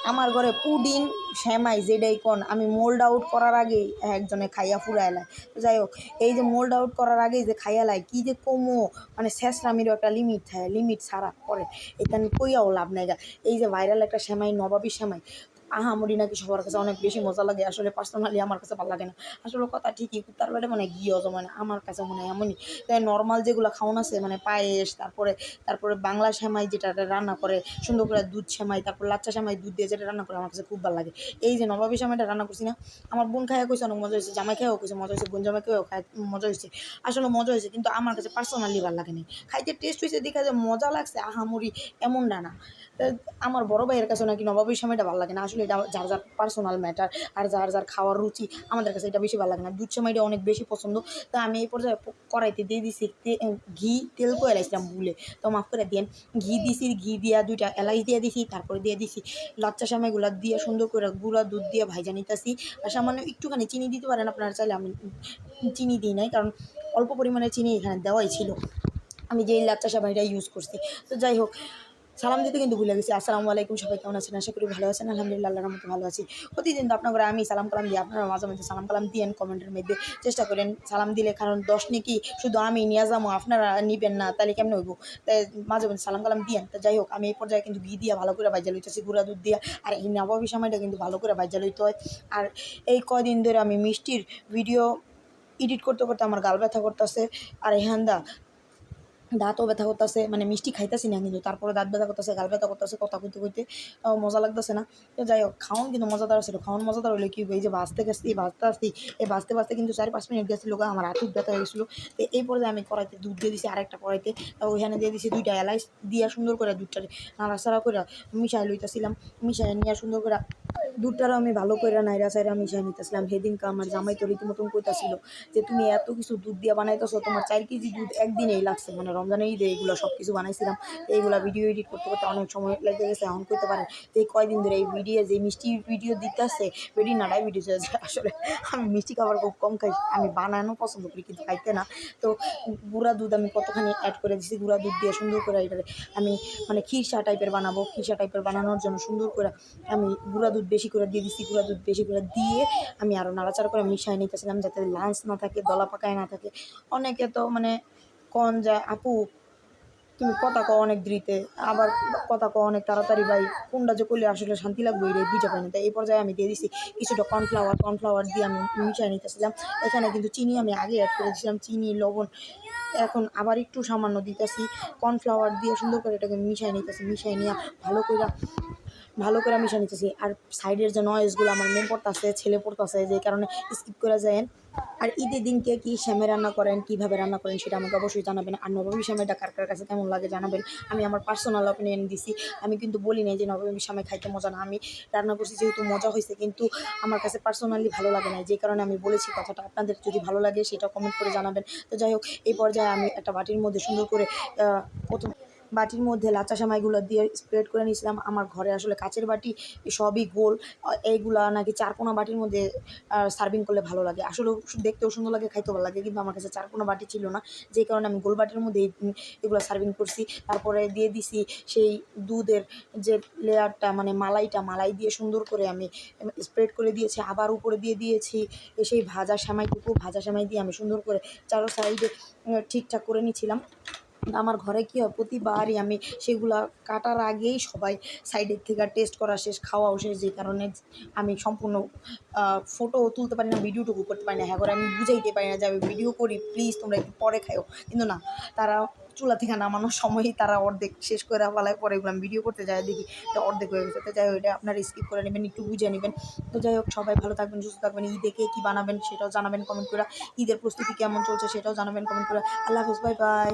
আমার ঘরে পুডিং সেমাই যেটাই কোন আমি মোল্ড আউট করার আগেই একজনে খাইয়া ফুরাইলায়। তো যাই হোক, এই যে মোল্ড আউট করার আগেই যে খাইয়ালায় কী যে কমো, মানে শেষরামিরও একটা লিমিট থাকে, লিমিট ছাড়া করে এটা কইয়াও লাভ নাই গা। এই যে ভাইরাল একটা সেমাই, নবাবী সেমাই, আহামরি নাকি সবার কাছে অনেক বেশি মজা লাগে। আসলে পার্সোনালি আমার কাছে ভালো লাগে না। আসলে কথা ঠিকই, তার বাদে মানে ঘিও জমে না আমার কাছে মনে হয় এমনই। তাই নর্মাল যেগুলো খাওয়ান আছে মানে পায়েস, তারপরে বাংলা সেমাই যেটা রান্না করে সুন্দর করে, দুধ সেমাই, তারপর লাচ্চা সেমাই দুধ দিয়ে যেটা রান্না করে আমার কাছে খুব ভালো লাগে। এই যে নবাবী সেমাইটা রান্না করছি না, আমার বোন খাইয়া কইছে অনেক মজা হয়েছে, জামাই খাইয়াও কইছে মজা হয়েছে, বোন জামাই খেয়েও খায় মজা হয়েছে। আসলে মজা হয়েছে, কিন্তু আমার কাছে পার্সোনালি ভালো লাগে না। খাইতে টেস্ট হয়েছে, দেখা যায় মজা লাগছে আহামরি এমনটা না। আমার বড় ভাইয়ের কাছে নাকি নবাবী সেমাইটা ভালো লাগে না। আসলে এটা যার যার পার্সোনাল ম্যাটার, আর যার যার খাওয়ার রুচি। আমাদের কাছে এটা বেশি ভালো লাগে না, দুধ সেমাইটা অনেক বেশি পছন্দ। তো আমি এই পর্যায়ে কড়াইতে দিয়ে দিছি ঘি, তেল করে এলাইছিলাম ভুলে, তো মাফ করে দিয়েন। ঘি দিছি, ঘি দিয়া 2টা এলাচ দিয়ে দিছি, তারপরে দিয়ে দিছি লাচ্চা সেমাইগুলা দিয়ে সুন্দর করে গুঁড়া দুধ দিয়ে ভাইজা নিতেছি। আর সামান্য একটুখানি চিনি দিতে পারেন আপনারা চাইলে, আমি চিনি দিই নাই, কারণ অল্প পরিমাণে চিনি এখানে দেওয়াই ছিল, আমি যেই লাচ্চা সেমাইটা ইউজ করছি। তো যাই হোক, সালাম দিতে কিন্তু ভুলে গেছি। আসসালামু আলাইকুম, সবাই কেমন আছেন? আশা করি ভালো আছেন। আলহামদুলিল্লাহ, আল্লাহর রহমতে ভালো আছি। প্রতিদিন তো আপনার ঘরে আমি সালাম কালাম দিই, আপনারা মাঝে মাঝে সালাম কালাম দিয়েন, কমেন্টের মধ্যে চেষ্টা করেন সালাম দিলে, কারণ 10 নাকি শুধু আমি নিয়ে যাবো, আপনারা নিবেন না, তাহলে কেমন হইব? তাই মাঝে মাঝে সালাম কালাম দিয়েন। তো যাই হোক, আমি এই পর্যায়ে কিন্তু ঘি দিয়ে ভালো করে ভাইজা লইতেছি, গুঁড়া দুধ দিয়ে। আর এই নবাবী সময়টা কিন্তু ভালো করে ভাইজা লইতে হয়। আর এই কয়দিন ধরে আমি মিষ্টির ভিডিও এডিট করতে করতে আমার গাল ব্যথা করতেছে, আর এখানদা দাঁতও ব্যথা করতেছে, মানে মিষ্টি খাইতেছি না কিন্তু তারপরে দাঁত ব্যথা করতেছে, গাল ব্যথা করতেছে, কথা কইতে কইতে মজা লাগতেছে না। তো যাই হোক, খাওয়ান কিন্তু মজাদার ছিল। খাওয়ান মজাদার হলে কি, এই যে ভাজতে গেছি, ভাজতে আসছি, এই ভাজতে ভাজতে কিন্তু 4-5 মিনিট গেছিলো, আমার হাত ব্যথা হয়ে গেছিলো। তো এই পর্যায়ে আমি কড়াইতে দুধ দিয়ে দিছি, আরেকটা কড়াইতে ওইখানে দিয়ে দিছি 2টা এলাচ দিয়া সুন্দর করে দুধটা নাড়াচাড়া করে মিশাই লইতেছিলাম। মিশাই নিয়ে সুন্দর করে দুধটারও আমি ভালো করে নাইরা চাইরা মিশাই নিতেছিলাম। সেদিনকে আমার জামাই তো রীতিমতন কইতাছিল যে তুমি এত কিছু দুধ দিয়ে বানাইতেছো, তোমার 4 কেজি দুধ একদিনেই লাগছে, মানে রমজানের ঈদে এইগুলো সব কিছু বানাইছিলাম। তো এইগুলো ভিডিও এডিট করতে করতে অনেক সময় লেগে গেছে, এখন করতে পারেন। তো এই কয়দিন ধরে এই ভিডিও যে মিষ্টি ভিডিও দিতে আসছে, বেডি না ডায়াবেটিস হয়েছে। আসলে আমি মিষ্টি খাবার খুব কম খাই, আমি বানানো পছন্দ করি কিন্তু খাইতে না। তো গুঁড়া দুধ আমি কতখানি অ্যাড করে দিছি, গুঁড়া দুধ দিয়ে সুন্দর করে এটারে আমি মানে খিরসা টাইপের বানাবো। খিরসা টাইপের বানানোর জন্য সুন্দর করে আমি গুঁড়া দুধ বেশি করে দিয়ে দিছি। গুঁড়া দুধ বেশি করে দিয়ে আমি আরও নাড়াচাড়া করে মিশাই নিতেছিলাম, যাতে লাঞ্চ না থাকে, দলা পাকায় না থাকে। অনেকে তো মানে কন যায়, আপু তুমি কথা কও অনেক দেরিতে, আবার কথা কও অনেক তাড়াতাড়ি, ভাই কোনটা যে করলে আসলে শান্তি লাগবে এই বুঝে পাই না। তাই এই পর্যায়ে আমি দিয়ে দিছি কিছুটা কর্নফ্লাওয়ার দিয়ে আমি মিশাই নিতেছিলাম। এখানে কিন্তু চিনি আমি আগে অ্যাড করে দিয়েছিলাম, চিনি লবণ এখন আবার একটু সামান্য দিতেছি। কর্নফ্লাওয়ার দিয়ে সুন্দর করে এটাকে মিশাই নিতেছি, মিশাই নিয়ে ভালো করে মিশাই নিতেছি। আর সাইডের যে নয়েজগুলো আমার মেয়ে পড়তেছে, ছেলে পড়তেছে, যে কারণে স্কিপ করে যায়। আর ঈদের দিনকে কি সেমাই রান্না করেন, কীভাবে রান্না করেন সেটা আমাকে অবশ্যই জানাবেন। আর নবমী সেমাইটা কার কার কাছে কেমন লাগে জানাবেন। আমি আমার পার্সোনাল অপিনিয়ন দিছি, আমি কিন্তু বলি নাই যে নবমী সেমাই খাইতে মজা না। আমি রান্না করছি যেহেতু মজা হয়েছে, কিন্তু আমার কাছে পার্সোনালি ভালো লাগে না, যে কারণে আমি বলেছি কথাটা। আপনাদের যদি ভালো লাগে সেটা কমেন্ট করে জানাবেন। তো যাই হোক, এই পর্যায়ে আমি একটা বাটির মধ্যে সুন্দর করে প্রথম বাটির মধ্যে লাচ্চা সেমাইগুলো দিয়ে স্প্রেড করে নিয়েছিলাম। আমার ঘরে আসলে কাচের বাটি সবই গোল, এইগুলা নাকি চারকোনা বাটির মধ্যে সার্ভিং করলে ভালো লাগে। আসলেও দেখতেও সুন্দর লাগে, খাইতেও ভালো লাগে, কিন্তু আমার কাছে চারকোনা বাটি ছিল না, যে কারণে আমি গোল বাটির মধ্যে এগুলো সার্ভিং করছি। তারপরে দিয়ে দিছি সেই দুধের যে লেয়ারটা, মানে মালাই দিয়ে সুন্দর করে আমি স্প্রেড করে দিয়েছি। আবার উপরে দিয়ে দিয়েছি সেই ভাজা সেমাই দিয়ে আমি সুন্দর করে চারো সাইডে ঠিকঠাক করে নিয়েছিলাম। আমার ঘরে কী হয়, প্রতিবারই আমি সেগুলা কাটার আগেই সবাই সাইডের থেকে টেস্ট করা শেষ, খাওয়াও শেষ, যে কারণে আমি সম্পূর্ণ ফটোও তুলতে পারি না, ভিডিওটুকু করতে পারি না। হ্যাঁ করে আমি বুঝাইতে পারি না যে আমি ভিডিও করি, প্লিজ তোমরা একটু পরে খাও, কিন্তু না, তারা চুলা থেকে নামানোর সময়ই তারা অর্ধেক শেষ করে ফেলায়। পরে এগুলো আমি ভিডিও করতে যাই, দেখি যে অর্ধেক হয়ে গেছে। তো যাই হোক, এটা আপনারা স্কিপ করে নেবেন, একটু বুঝে নেবেন। তো যাই হোক, সবাই ভালো থাকবেন, সুস্থ থাকবেন। ঈদে কে কী বানাবেন সেটাও জানাবেন কমেন্ট করে, ঈদের প্রস্তুতি কেমন চলছে সেটাও জানাবেন কমেন্ট করে। আল্লাহ হাফেজ, বাই বাই।